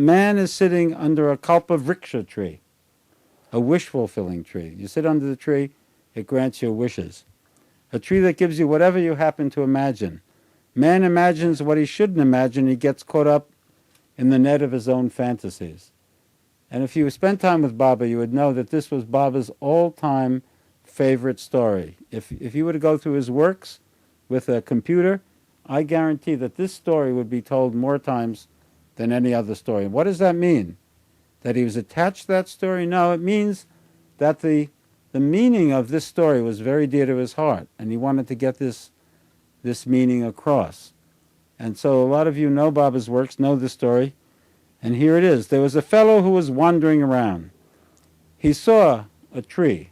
Man is sitting under a kalpavriksha tree, a wish-fulfilling tree. You sit under the tree, it grants your wishes. A tree that gives you whatever you happen to imagine. Man imagines what he shouldn't imagine, he gets caught up in the net of his own fantasies. And if you spent time with Baba, you would know that this was Baba's all-time favorite story. If you were to go through his works with a computer, I guarantee that this story would be told more times than any other story. What does that mean? That he was attached to that story? No, it means that the meaning of this story was very dear to his heart, and he wanted to get this meaning across. And so a lot of you know Baba's works, know the story, and here it is. There was a fellow who was wandering around. He saw a tree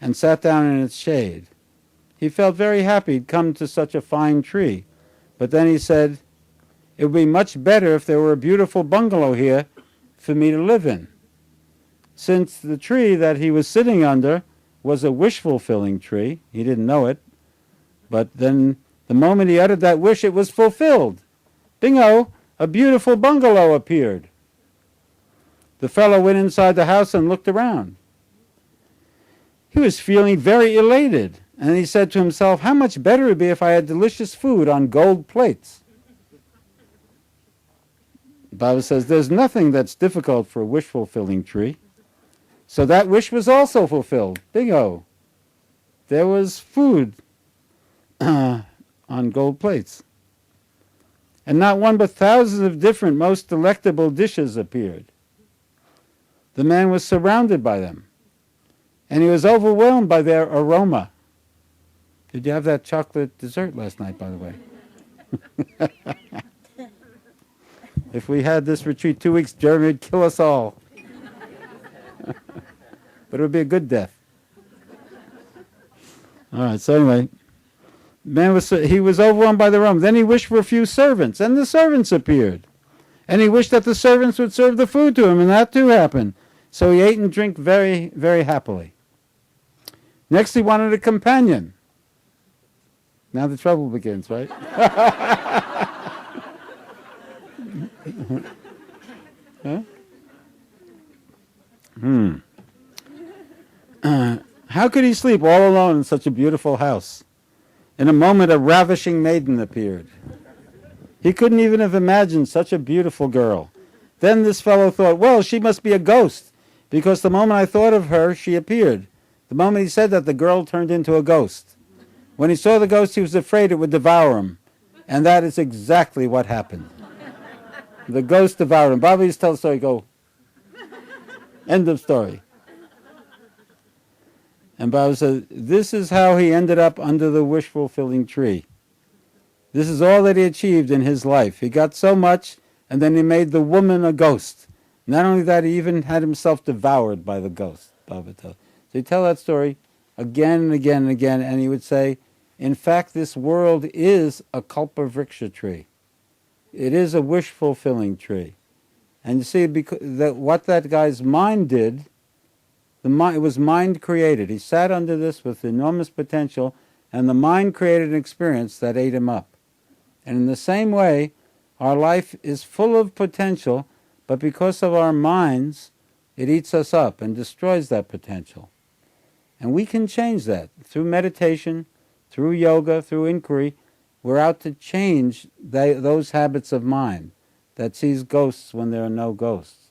and sat down in its shade. He felt very happy he'd come to such a fine tree, but then he said, it would be much better if there were a beautiful bungalow here for me to live in. Since the tree that he was sitting under was a wish-fulfilling tree, he didn't know it, but then the moment he uttered that wish, it was fulfilled. Bingo! A beautiful bungalow appeared. The fellow went inside the house and looked around. He was feeling very elated, and he said to himself, how much better it would be if I had delicious food on gold plates. Baba says, there's nothing that's difficult for a wish-fulfilling tree. So that wish was also fulfilled. Bingo! There was food on gold plates. And not one but thousands of different, most delectable dishes appeared. The man was surrounded by them, and he was overwhelmed by their aroma. Did you have that chocolate dessert last night, by the way? If we had this retreat 2 weeks, Jeremy would kill us all. But it would be a good death. All right, so anyway, he was overwhelmed by the aroma. Then he wished for a few servants, and the servants appeared. And he wished that the servants would serve the food to him, and that too happened. So he ate and drank very, very happily. Next he wanted a companion. Now the trouble begins, right? Huh? How could he sleep all alone in such a beautiful house? In a moment, a ravishing maiden appeared. He couldn't even have imagined such a beautiful girl. Then this fellow thought, well, she must be a ghost, because the moment I thought of her, she appeared. The moment he said that, the girl turned into a ghost. When he saw the ghost, he was afraid it would devour him. And that is exactly what happened. The ghost devoured him. Baba used to tell the story, go, end of story. And Baba said, this is how he ended up under the wish-fulfilling tree. This is all that he achieved in his life. He got so much, and then he made the woman a ghost. Not only that, he even had himself devoured by the ghost, Baba tells. So he'd tell that story again and again and again, and he would say, in fact, this world is a kalpavriksha tree. It is a wish-fulfilling tree. And you see, what that guy's mind did, it was mind created. He sat under this with enormous potential, and the mind created an experience that ate him up. And in the same way, our life is full of potential, but because of our minds, it eats us up and destroys that potential. And we can change that through meditation, through yoga, through inquiry. We're out to change those habits of mind that sees ghosts when there are no ghosts.